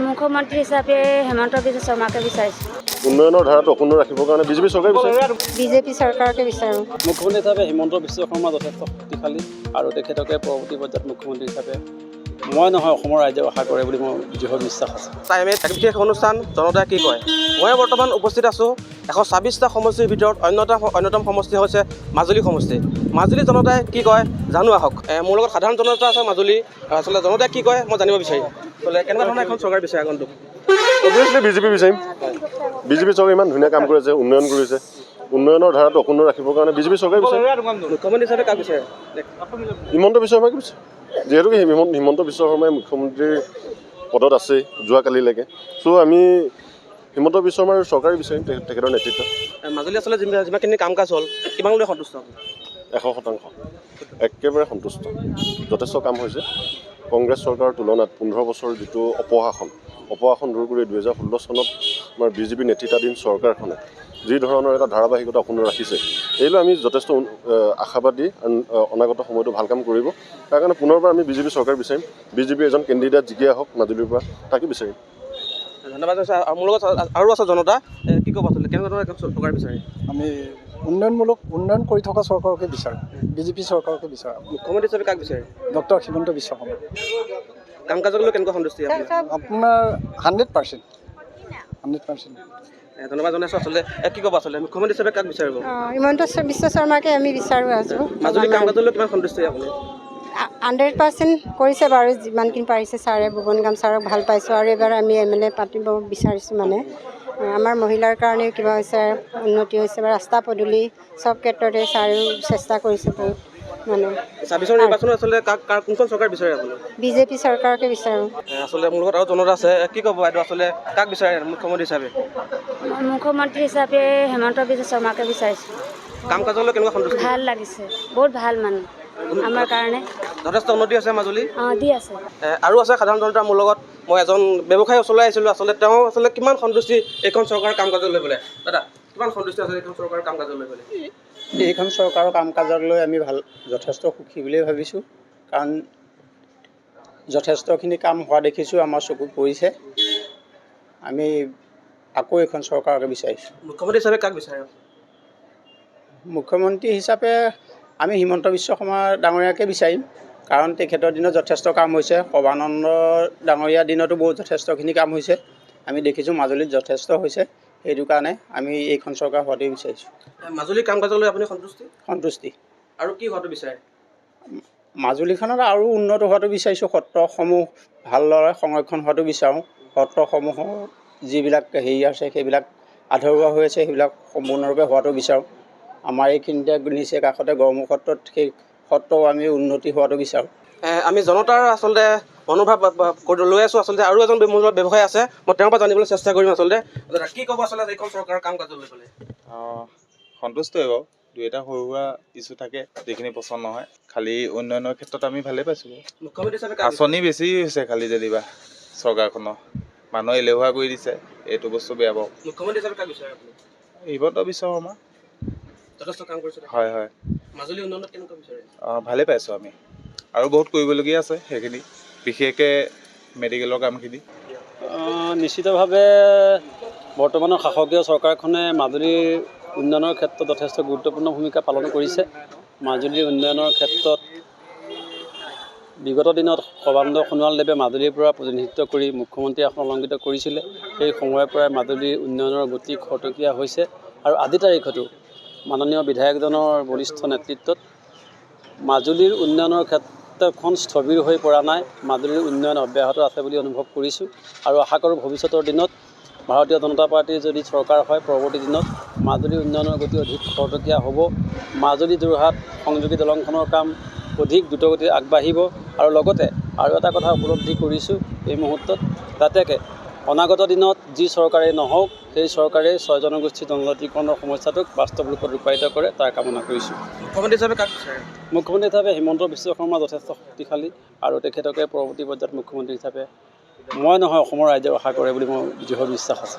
মুখ্যমন্ত্ৰী হিচাপে হেমন্ত বিশ্ব শৰ্মাকে বিচাৰিছোঁ। উন্নয়নৰ ধাৰাটো অক্ষুণ্ণ ৰাখিবৰ কাৰণে বিজেপি চৰকাৰে বিচাৰে। বিজেপি চৰকাৰকে বিচাৰোঁ। মুখ্যমন্ত্ৰী হিচাপে হিমন্ত বিশ্ব শৰ্মা যথেষ্ট শক্তিশালী আৰু তেখেতকে পৰৱৰ্তী পৰ্যায়ত মুখ্যমন্ত্ৰী হিচাপে মই নহয় অসমৰ ৰাইজে আশা কৰে বুলি মোৰ দৃঢ় বিশ্বাস আছে। এক বিশেষ অনুষ্ঠান জনতাই কি কয়। মই বৰ্তমান উপস্থিত আছোঁ 126টা সমষ্টিৰ ভিতৰত অন্যতম সমষ্টি হৈছে মাজুলী সমষ্টি। মাজুলী জনতাই কি কয় জানো আহক। মোৰ লগত সাধাৰণ জনতা আছে মাজুলী। আচলতে জনতাই কি কয় মই জানিব বিচাৰিম। আচলতে কেনেকুৱা ধৰণৰ এখন চৰকাৰ বিচাৰে আগন্তুক? অভিয়াছলি বিজেপি বিচাৰিম। বিজেপি চৰকাৰে ইমান ধুনীয়া কাম কৰিছে, উন্নয়ন কৰিছে। উন্নয়নৰ ধাৰাটো অক্ষুণ্ণ ৰাখিবৰ কাৰণে বিজেপি চৰকাৰে বিচাৰে। মুখ্যমন্ত্ৰী হিচাপে কাক বিচাৰে? হিমন্ত বিশ্ব শৰ্মাকে বিচাৰে। যিহেতুকে হিমন্ত বিশ্ব শৰ্মাই মুখ্যমন্ত্ৰীৰ পদত আছে যোৱাকালিলৈকে। চ' আমি হিমন্ত বিশ্ব শৰ্মাৰ চৰকাৰে বিচাৰিম তেখেতৰ নেতৃত্ব। মাজুলী আচলতে যিমানখিনি কাম কাজ হ'ল কিমানলৈ সন্তুষ্ট? 100%। একেবাৰে সন্তুষ্ট। যথেষ্ট কাম হৈছে। কংগ্ৰেছ চৰকাৰৰ তুলনাত 15 বছৰ যিটো অপশাসন দূৰ কৰি 2016 চনত আমাৰ বিজেপি নেতৃত্বাধীন চৰকাৰখনে যি ধৰণৰ এটা ধাৰাবাহিকতা অক্ষুণ্ণ ৰাখিছে, এইলৈ আমি যথেষ্ট আশাবাদী। অনাগত সময়তো ভাল কাম কৰিব। তাৰ কাৰণে পুনৰবাৰ আমি বিজেপি চৰকাৰ বিচাৰিম। বিজেপি এজন কেণ্ডিডেট জিকি আহক মাজুলীৰ পৰা, তাকে বিচাৰিম। ধন্যবাদ। মোৰ লগত আৰু আছে জনতা। কি ক'ব আচলতে কেনেকুৱা ধৰণৰ এখন চৰকাৰ বিচাৰে? আমি উন্নয়ন কৰি থকা চৰকাৰকে বিচাৰোঁ। বিজেপি চৰকাৰকে বিচাৰোঁ। মুখ্যমন্ত্ৰী হিচাপে কাক বিচাৰে? ডক্টৰ হিমন্ত বিশ্ব শৰ্মা। কাম কাজক লৈ কেনেকুৱা সন্তুষ্টি আপোনাৰ 100%। ধন্যবাদ জনাইছোঁ। আচলতে কি ক'ব আচলতে মুখ্যমন্ত্ৰী হিচাপে কাক বিচাৰিব? হিমন্ত বিশ্ব শৰ্মাকে আমি বিচাৰোঁ আছোঁ। মাজুলী কাম কাজক লৈ কিমান সন্তুষ্টি আপুনি? 100% কৰিছে বাৰু, যিমানখিনি পাৰিছে ছাৰে। ভুৱন গাম ছাৰক ভাল পাইছোঁ আৰু এইবাৰ আমি MLA পাতিব বিচাৰিছোঁ। মানে আমাৰ মহিলাৰ কাৰণেও কিবা হৈছে, উন্নতি হৈছে বা ৰাস্তা পদূলি চব ক্ষেত্ৰতে ছাৰেও চেষ্টা কৰিছে বহুত। মানে 26ৰ নিৰ্বাচনত আচলতে কোনখন চৰকাৰ বিচাৰে আপুনি? বিজেপি চৰকাৰকে বিচাৰোঁ। আচলতে মোৰ লগত আৰু জনতা আছে। কি ক'ব বাইদেউ আচলতে কাক বিচাৰে মুখ্যমন্ত্ৰী হিচাপে? মুখ্যমন্ত্ৰী হিচাপে হেমন্ত বিশ্ব শৰ্মাকে বিচাৰিছোঁ। কাম কাজক লৈ কেনেকুৱা সন্তুষ্টি? ভাল লাগিছে, বহুত ভাল মানুহ আমাৰ কাৰণে। যথেষ্ট উন্নতি হৈছে মাজুলী। দি আছে। আৰু আছে সাধাৰণ জনতা মোৰ লগত। মই এজন ব্যৱসায়ী ওচৰলৈ আহিছিলোঁ। আচলতে তেওঁ আচলতে কিমান সন্তুষ্টি এইখন চৰকাৰৰ কাম কাজক লৈ পেলাই? দাদা কিমান সন্তুষ্টি আছে এইখন চৰকাৰৰ কাম কাজক লৈ পেলাই? এইখন চৰকাৰৰ কাম কাজক লৈ আমি যথেষ্ট সুখী বুলিয়ে ভাবিছোঁ। কাৰণ যথেষ্টখিনি কাম হোৱা দেখিছোঁ, আমাৰ চকুত পৰিছে। আমি আকৌ এইখন চৰকাৰকে বিচাৰিছোঁ। মুখ্যমন্ত্ৰী হিচাপে কাক বিচাৰে? মুখ্যমন্ত্ৰী হিচাপে আমি হিমন্ত বিশ্ব শৰ্মা ডাঙৰীয়াকে বিচাৰিম। কাৰণ তেখেতৰ দিনত যথেষ্ট কাম হৈছে। সৰ্বানন্দ ডাঙৰীয়াৰ দিনতো যথেষ্টখিনি কাম হৈছে। আমি দেখিছোঁ মাজুলীত যথেষ্ট হৈছে। সেইটো কাৰণে আমি এইখন চৰকাৰ হোৱাটোৱে বিচাৰিছোঁ। মাজুলীৰ কাম কাজক লৈ আপুনি সন্তুষ্টি। আৰু কি হোৱাটো বিচাৰে? মাজুলীখনত আৰু উন্নত হোৱাটো বিচাৰিছোঁ। সত্ৰসমূহ ভালদৰে সংৰক্ষণ হোৱাটো বিচাৰোঁ। সত্ৰসমূহৰ যিবিলাক আছে সেইবিলাক আধৰুৱা হৈ আছে, সেইবিলাক সম্পূৰ্ণৰূপে হোৱাটো বিচাৰোঁ। আমাৰ এইখিনিতে নিচে কাষতে গড়মূৰ সত্ৰত সেই সত্ৰও আমি উন্নতি হোৱাটো বিচাৰোঁ। আমি জনতাৰ আচলতে মনোভাৱ লৈ আছোঁ। আচলতে আৰু এজন মোৰ লগত ব্যৱসায় আছে, মই তেওঁৰ পৰা জানিবলৈ চেষ্টা কৰিম। আচলতে কি ক'ব আচলতে এইখন চৰকাৰৰ কাম কাজক লৈ পেলাই? সন্তুষ্টই বাৰু। দুই এটা সৰু সুৰা ইছ্যু থাকে যিখিনি পচন্দ নহয়। খালি উন্নয়নৰ ক্ষেত্ৰত আমি ভালেই পাইছোঁ। মুখ্যমন্ত্ৰী হিচাপে আঁচনি বেছি হৈছে খালি যেনিবা চৰকাৰখনৰ মানুহ এলেহুৱা কৰি দিছে। এইটো বস্তু বেয়া পাওঁ। মুখ্যমন্ত্ৰী হিচাপে কাক বিচাৰে আপুনি? হিমন্ত বিশ্ব শৰ্মা। যথেষ্ট কাম কৰিছে। হয় হয়। মাজুলী উন্নয়নত কেনেকুৱা বিচাৰে? ভালেই পাইছোঁ আমি। আৰু বহুত কৰিবলগীয়া আছে সেইখিনি, বিশেষকৈ মেডিকেলৰ কামখিনি। নিশ্চিতভাৱে বৰ্তমানৰ শাসকীয় চৰকাৰখনে মাজুলীৰ উন্নয়নৰ ক্ষেত্ৰত যথেষ্ট গুৰুত্বপূৰ্ণ ভূমিকা পালন কৰিছে। মাজুলীৰ উন্নয়নৰ ক্ষেত্ৰত বিগত দিনত সৰ্বানন্দ সোণোৱালদেৱে মাজুলীৰ পৰা প্ৰতিনিধিত্ব কৰি মুখ্যমন্ত্ৰী আসন অলংকৃত কৰিছিলে। সেই সময়ৰ পৰাই মাজুলীৰ উন্নয়নৰ গতি খৰতকীয়া হৈছে। আৰু আজিৰ তাৰিখতো মাননীয় বিধায়কজনৰ বলিষ্ঠ নেতৃত্বত মাজুলীৰ উন্নয়নৰ ক্ষেত্ৰখন স্থবিৰ হৈ পৰা নাই। মাজুলীৰ উন্নয়ন অব্যাহত আছে বুলি অনুভৱ কৰিছোঁ আৰু আশা কৰোঁ ভৱিষ্যতৰ দিনত ভাৰতীয় জনতা পাৰ্টীৰ যদি চৰকাৰ হয়, পৰৱৰ্তী দিনত মাজুলীৰ উন্নয়নৰ গতি অধিক খৰতকীয়া হ'ব। মাজুলী যোৰহাট সংযোগী দলংখনৰ কাম অধিক দ্ৰুতগতিত আগবাঢ়িব। আৰু লগতে আৰু এটা কথা উপলব্ধি কৰিছোঁ এই মুহূৰ্তত, যাতে অনাগত দিনত যি চৰকাৰে নহওক, সেই চৰকাৰে 6 জনগোষ্ঠী জনজাতিকৰণৰ সমস্যাটোক বাস্তৱ ৰূপত ৰূপায়িত কৰে তাৰ কামনা কৰিছোঁ। মুখ্যমন্ত্ৰী হিচাপে কাক বিচাৰে? মুখ্যমন্ত্ৰী হিচাপে হিমন্ত বিশ্ব শৰ্মা যথেষ্ট শক্তিশালী আৰু তেখেতকে পৰৱৰ্তী পৰ্যায়ত মুখ্যমন্ত্ৰী হিচাপে মই নহয় অসমৰ ৰাইজে আশা কৰে বুলি মোৰ দৃঢ় বিশ্বাস আছে।